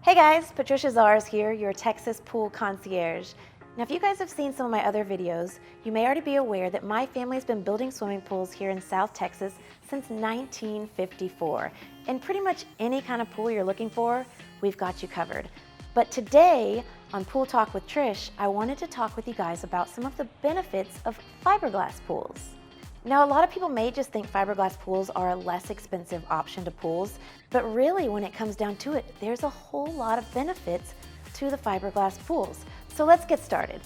Hey guys, Patricia Zars here, your Texas pool concierge. Now if you guys have seen some of my other videos, you may already be aware that my family's been building swimming pools here in South Texas since 1954. And pretty much any kind of pool you're looking for, we've got you covered. But today, on Pool Talk with Trish, I wanted to talk with you guys about some of the benefits of fiberglass pools. Now, a lot of people may just think fiberglass pools are a less expensive option to pools, but really when it comes down to it, there's a whole lot of benefits to the fiberglass pools. So let's get started.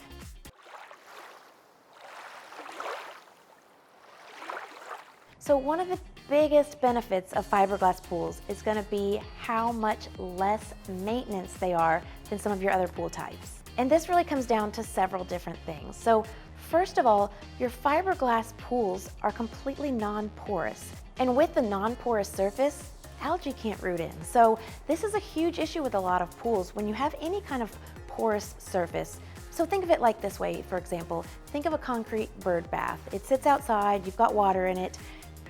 So one of the biggest benefits of fiberglass pools is going to be how much less maintenance they are than some of your other pool types. And this really comes down to several different things. So first of all, your fiberglass pools are completely non-porous. And with the non-porous surface, algae can't root in. So this is a huge issue with a lot of pools when you have any kind of porous surface. So think of it like this way, for example, think of a concrete bird bath. It sits outside, you've got water in it.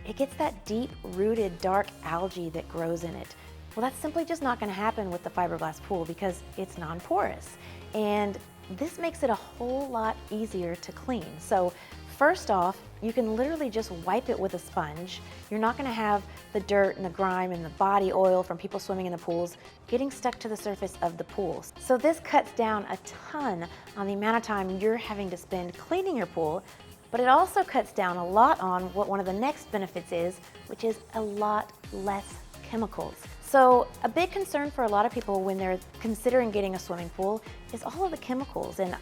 It gets that deep-rooted dark algae that grows in it. Well, that's simply just not going to happen with the fiberglass pool because it's non-porous. And this makes it a whole lot easier to clean. So first off, you can literally just wipe it with a sponge. You're not going to have the dirt and the grime and the body oil from people swimming in the pools getting stuck to the surface of the pools. So this cuts down a ton on the amount of time you're having to spend cleaning your pool, but it also cuts down a lot on what one of the next benefits is, which is a lot less chemicals. So a big concern for a lot of people when they're considering getting a swimming pool is all of the chemicals and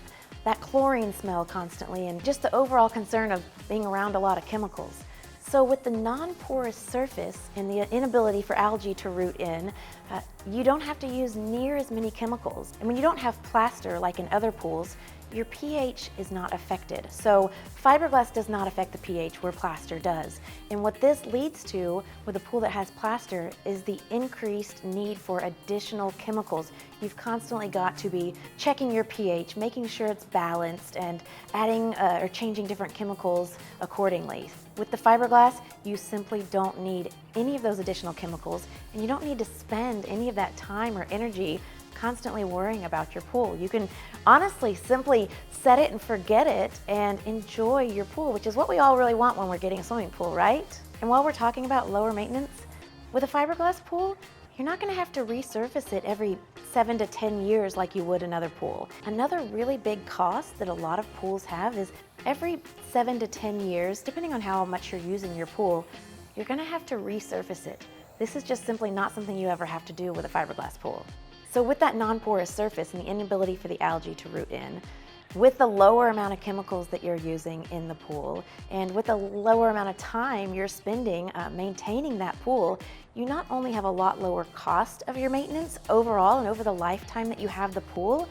that chlorine smell constantly and just the overall concern of being around a lot of chemicals. So with the non-porous surface and the inability for algae to root in, you don't have to use near as many chemicals. And when you don't have plaster like in other pools, your pH is not affected. So fiberglass does not affect the pH where plaster does. And what this leads to with a pool that has plaster is the increased need for additional chemicals. You've constantly got to be checking your pH, making sure it's balanced, and adding or changing different chemicals accordingly. With the fiberglass, you simply don't need any of those additional chemicals, and you don't need to spend any of that time or energy constantly worrying about your pool. You can honestly simply set it and forget it and enjoy your pool, which is what we all really want when we're getting a swimming pool, right? And while we're talking about lower maintenance, with a fiberglass pool, you're not going to have to resurface it every 7 to 10 years like you would another pool. Another really big cost that a lot of pools have is every 7 to 10 years, depending on how much you're using your pool, you're going to have to resurface it. This is just simply not something you ever have to do with a fiberglass pool. So with that non-porous surface and the inability for the algae to root in, with the lower amount of chemicals that you're using in the pool, and with the lower amount of time you're spending maintaining that pool, you not only have a lot lower cost of your maintenance overall and over the lifetime that you have the pool,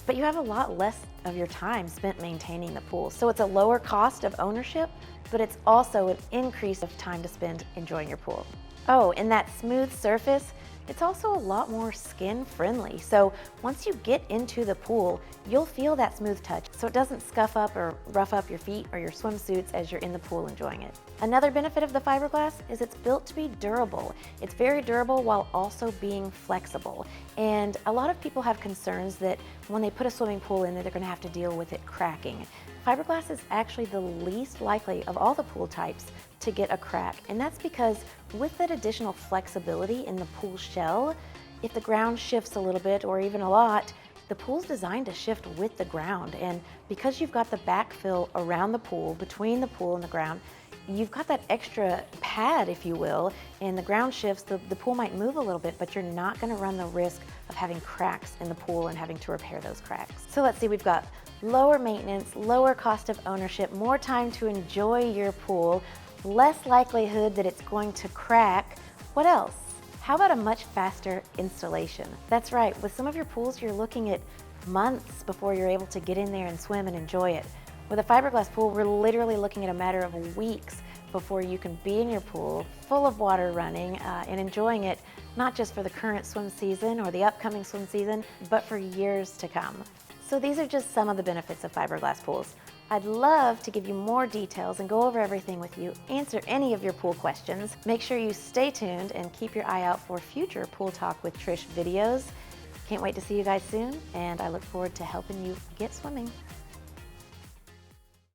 but you have a lot less of your time spent maintaining the pool. So it's a lower cost of ownership, but it's also an increase of time to spend enjoying your pool. Oh, and that smooth surface, it's also a lot more skin friendly. So once you get into the pool, you'll feel that smooth touch. So it doesn't scuff up or rough up your feet or your swimsuits as you're in the pool enjoying it. Another benefit of the fiberglass is it's built to be durable. It's very durable while also being flexible. And a lot of people have concerns that when they put a swimming pool in there, they're gonna have to deal with it cracking. Fiberglass is actually the least likely of all the pool types to get a crack. And that's because with that additional flexibility in the pool shell, if the ground shifts a little bit or even a lot, the pool's designed to shift with the ground. And because you've got the backfill around the pool, between the pool and the ground, you've got that extra pad, if you will, and the ground shifts, the pool might move a little bit, but you're not gonna run the risk of having cracks in the pool and having to repair those cracks. So let's see, we've got lower maintenance, lower cost of ownership, more time to enjoy your pool, less likelihood that it's going to crack. What else? How about a much faster installation? That's right, with some of your pools, you're looking at months before you're able to get in there and swim and enjoy it. With a fiberglass pool, we're literally looking at a matter of weeks before you can be in your pool, full of water running, and enjoying it, not just for the current swim season or the upcoming swim season, but for years to come. So these are just some of the benefits of fiberglass pools. I'd love to give you more details and go over everything with you, answer any of your pool questions. Make sure you stay tuned and keep your eye out for future Pool Talk with Trish videos. Can't wait to see you guys soon, and I look forward to helping you get swimming.